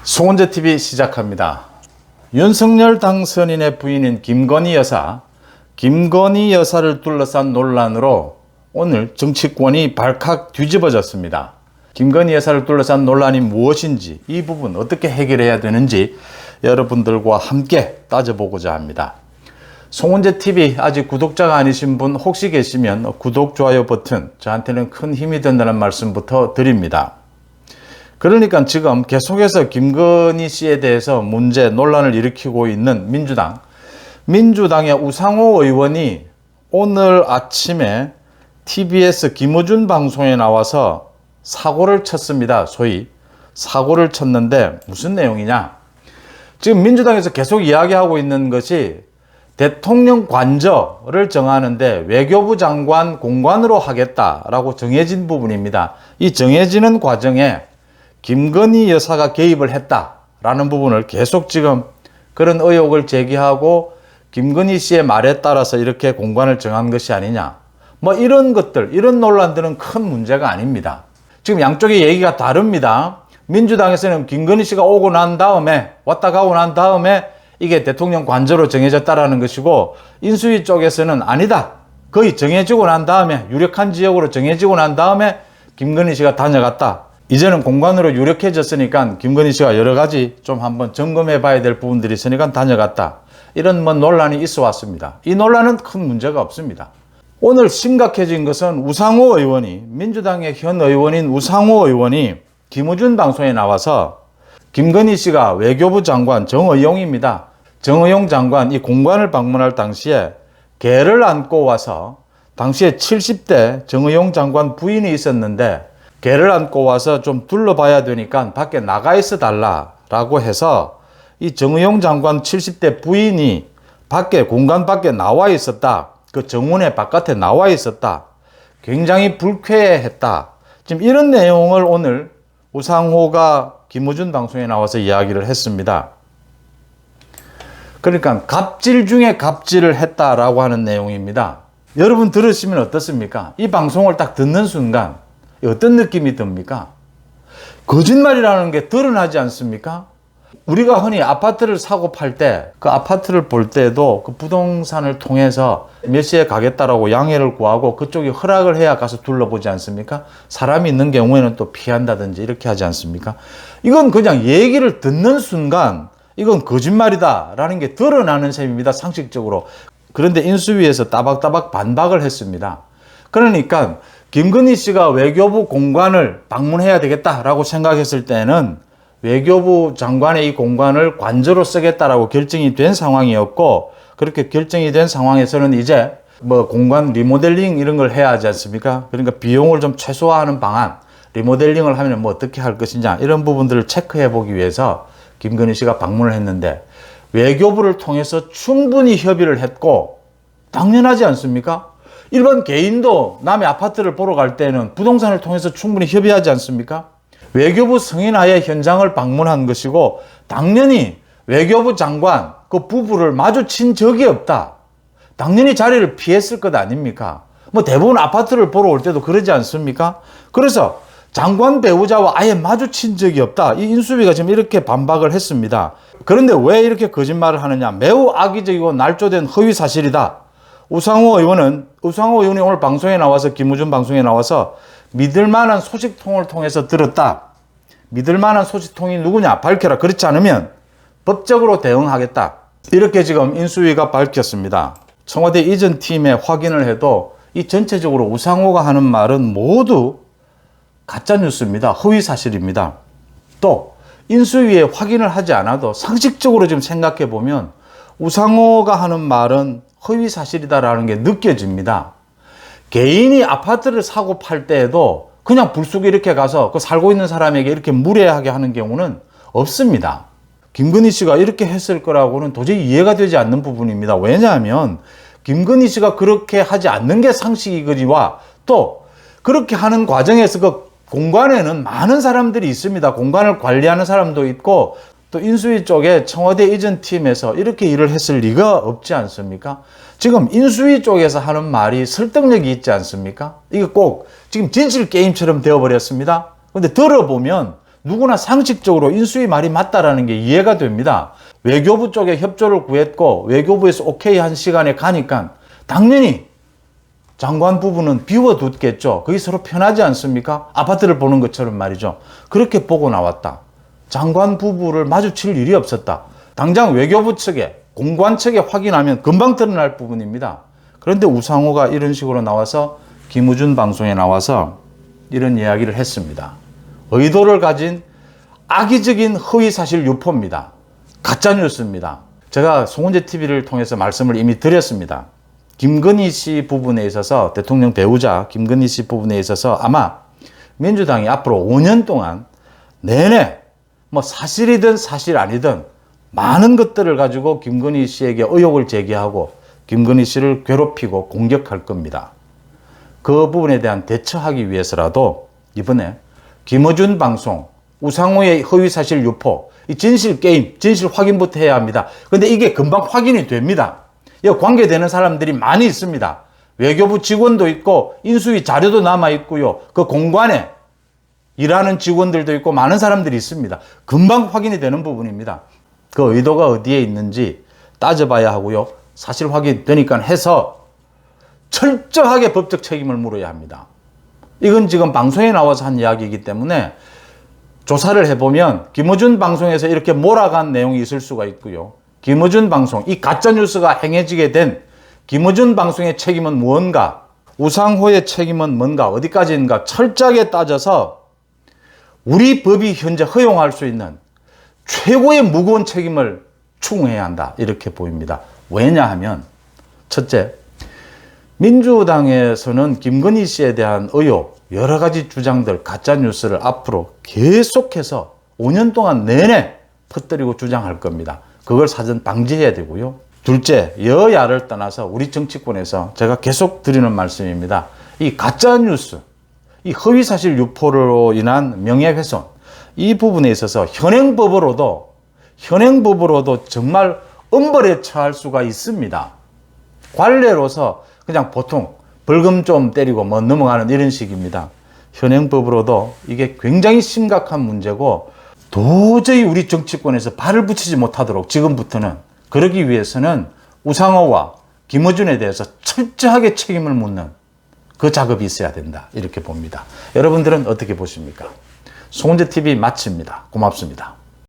송원재TV 시작합니다. 윤석열 당선인의 부인인 김건희 여사, 김건희 여사를 둘러싼 논란으로 오늘 정치권이 발칵 뒤집어졌습니다. 김건희 여사를 둘러싼 논란이 무엇인지, 이 부분 어떻게 해결해야 되는지 여러분들과 함께 따져보고자 합니다. 송원재TV 아직 구독자가 아니신 분 혹시 계시면 구독, 좋아요 버튼 저한테는 큰 힘이 된다는 말씀부터 드립니다. 그러니까 지금 계속해서 김건희 씨에 대해서 문제, 논란을 일으키고 있는 민주당의 우상호 의원이 오늘 아침에 TBS 김어준 방송에 나와서 사고를 쳤습니다. 소위 사고를 쳤는데 무슨 내용이냐? 지금 민주당에서 계속 이야기하고 있는 것이 대통령 관저를 정하는데 외교부 장관 공관으로 하겠다라고 정해진 부분입니다. 이 정해지는 과정에 김건희 여사가 개입을 했다라는 부분을 계속 지금 그런 의혹을 제기하고 김건희 씨의 말에 따라서 이렇게 공관을 정한 것이 아니냐. 뭐 이런 것들, 이런 논란들은 큰 문제가 아닙니다. 지금 양쪽의 얘기가 다릅니다. 민주당에서는 김건희 씨가 오고 난 다음에, 왔다 가고 난 다음에 이게 대통령 관저로 정해졌다라는 것이고, 인수위 쪽에서는 아니다. 거의 정해지고 난 다음에, 유력한 지역으로 정해지고 난 다음에 김건희 씨가 다녀갔다. 이제는 공관으로 유력해졌으니까 김건희 씨가 여러 가지 좀 한번 점검해 봐야 될 부분들이 있으니까 다녀갔다. 이런 논란이 있어 왔습니다. 이 논란은 큰 문제가 없습니다. 오늘 심각해진 것은 우상호 의원이, 민주당의 현 의원인 우상호 의원이 김어준 방송에 나와서 김건희 씨가 외교부 장관 정의용입니다. 정의용 장관 이 공관을 방문할 당시에 개를 안고 와서, 당시에 70대 정의용 장관 부인이 있었는데 개를 안고 와서 좀 둘러봐야 되니까 밖에 나가 있어 달라라고 해서 이 정의용 장관 70대 부인이 밖에, 공간 밖에 나와 있었다. 그 정문의 바깥에 나와 있었다. 굉장히 불쾌했다. 지금 이런 내용을 오늘 우상호가 김어준 방송에 나와서 이야기를 했습니다. 그러니까 갑질 중에 갑질을 했다라고 하는 내용입니다. 여러분 들으시면 어떻습니까? 이 방송을 딱 듣는 순간 어떤 느낌이 듭니까? 거짓말이라는 게 드러나지 않습니까? 우리가 흔히 아파트를 사고 팔 때, 그 아파트를 볼 때도 그 부동산을 통해서 몇 시에 가겠다라고 양해를 구하고 그쪽이 허락을 해야 가서 둘러보지 않습니까? 사람이 있는 경우에는 또 피한다든지 이렇게 하지 않습니까? 이건 그냥 얘기를 듣는 순간 이건 거짓말이다라는 게 드러나는 셈입니다. 상식적으로. 그런데 인수위에서 따박따박 반박을 했습니다. 그러니까 김건희 씨가 외교부 공관을 방문해야 되겠다라고 생각했을 때는 외교부 장관의 이 공관을 관저로 쓰겠다라고 결정이 된 상황이었고, 그렇게 결정이 된 상황에서는 이제 뭐 공관 리모델링 이런 걸 해야 하지 않습니까? 그러니까 비용을 좀 최소화하는 방안, 리모델링을 하면 뭐 어떻게 할 것이냐, 이런 부분들을 체크해 보기 위해서 김건희 씨가 방문을 했는데 외교부를 통해서 충분히 협의를 했고, 당연하지 않습니까? 일반 개인도 남의 아파트를 보러 갈 때는 부동산을 통해서 충분히 협의하지 않습니까? 외교부 승인하에 현장을 방문한 것이고, 당연히 외교부 장관 그 부부를 마주친 적이 없다. 당연히 자리를 피했을 것 아닙니까? 뭐 대부분 아파트를 보러 올 때도 그러지 않습니까? 그래서 장관 배우자와 아예 마주친 적이 없다. 이 인수위가 지금 이렇게 반박을 했습니다. 그런데 왜 이렇게 거짓말을 하느냐? 매우 악의적이고 날조된 허위 사실이다. 우상호 의원이 오늘 방송에 나와서, 김어준 방송에 나와서 믿을 만한 소식통을 통해서 들었다. 믿을 만한 소식통이 누구냐? 밝혀라. 그렇지 않으면 법적으로 대응하겠다. 이렇게 지금 인수위가 밝혔습니다. 청와대 이전 팀에 확인을 해도 이 전체적으로 우상호가 하는 말은 모두 가짜뉴스입니다. 허위 사실입니다. 또 인수위에 확인을 하지 않아도 상식적으로 지금 생각해 보면 우상호가 하는 말은 허위 사실이다라는 게 느껴집니다. 개인이 아파트를 사고 팔 때에도 그냥 불쑥 이렇게 가서 그 살고 있는 사람에게 이렇게 무례하게 하는 경우는 없습니다. 김건희 씨가 이렇게 했을 거라고는 도저히 이해가 되지 않는 부분입니다. 왜냐하면 김건희 씨가 그렇게 하지 않는 게 상식이거니와, 또 그렇게 하는 과정에서 그 공관에는 많은 사람들이 있습니다. 공관을 관리하는 사람도 있고, 또 인수위 쪽에 청와대 이전 팀에서 이렇게 일을 했을 리가 없지 않습니까? 지금 인수위 쪽에서 하는 말이 설득력이 있지 않습니까? 이거 꼭 지금 진실 게임처럼 되어버렸습니다. 근데 들어보면 누구나 상식적으로 인수위 말이 맞다라는 게 이해가 됩니다. 외교부 쪽에 협조를 구했고 외교부에서 오케이 한 시간에 가니까 당연히 장관 부부는 비워뒀겠죠. 그게 서로 편하지 않습니까? 아파트를 보는 것처럼 말이죠. 그렇게 보고 나왔다. 장관 부부를 마주칠 일이 없었다. 당장 외교부 측에 공관 측에 확인하면 금방 드러날 부분입니다. 그런데 우상호가 이런 식으로 나와서 김우준 방송에 나와서 이런 이야기를 했습니다. 의도를 가진 악의적인 허위사실 유포입니다. 가짜뉴스입니다. 제가 송은재 TV를 통해서 말씀을 이미 드렸습니다. 김건희 씨 부분에 있어서 대통령 배우자 김건희 씨 부분에 있어서 아마 민주당이 앞으로 5년 동안 내내 뭐 사실이든 사실 아니든 많은 것들을 가지고 김건희 씨에게 의혹을 제기하고 김건희 씨를 괴롭히고 공격할 겁니다. 그 부분에 대한 대처하기 위해서라도 이번에 김어준 방송, 우상호의 허위사실 유포, 이 진실 게임, 진실 확인부터 해야 합니다. 근데 이게 금방 확인이 됩니다. 여기 관계되는 사람들이 많이 있습니다. 외교부 직원도 있고 인수위 자료도 남아 있고요. 그 공관에 일하는 직원들도 있고 많은 사람들이 있습니다. 금방 확인이 되는 부분입니다. 그 의도가 어디에 있는지 따져봐야 하고요. 사실 확인되니까 해서 철저하게 법적 책임을 물어야 합니다. 이건 지금 방송에 나와서 한 이야기이기 때문에 조사를 해보면 김어준 방송에서 이렇게 몰아간 내용이 있을 수가 있고요. 김어준 방송, 이 가짜뉴스가 행해지게 된 김어준 방송의 책임은 무언가, 우상호의 책임은 뭔가, 어디까지인가 철저하게 따져서 우리 법이 현재 허용할 수 있는 최고의 무거운 책임을 추궁해야 한다. 이렇게 보입니다. 왜냐하면 첫째, 민주당에서는 김건희 씨에 대한 의혹, 여러 가지 주장들, 가짜뉴스를 앞으로 계속해서 5년 동안 내내 퍼뜨리고 주장할 겁니다. 그걸 사전 방지해야 되고요. 둘째, 여야를 떠나서 우리 정치권에서 제가 계속 드리는 말씀입니다. 이 가짜뉴스, 이 허위사실 유포로 인한 명예훼손, 이 부분에 있어서 현행법으로도 정말 엄벌에 처할 수가 있습니다. 관례로서 그냥 보통 벌금 좀 때리고 뭐 넘어가는 이런 식입니다. 현행법으로도 이게 굉장히 심각한 문제고 도저히 우리 정치권에서 발을 붙이지 못하도록 지금부터는 그러기 위해서는 우상호와 김어준에 대해서 철저하게 책임을 묻는 그 작업이 있어야 된다. 이렇게 봅니다. 여러분들은 어떻게 보십니까? 송은재 TV 마칩니다. 고맙습니다.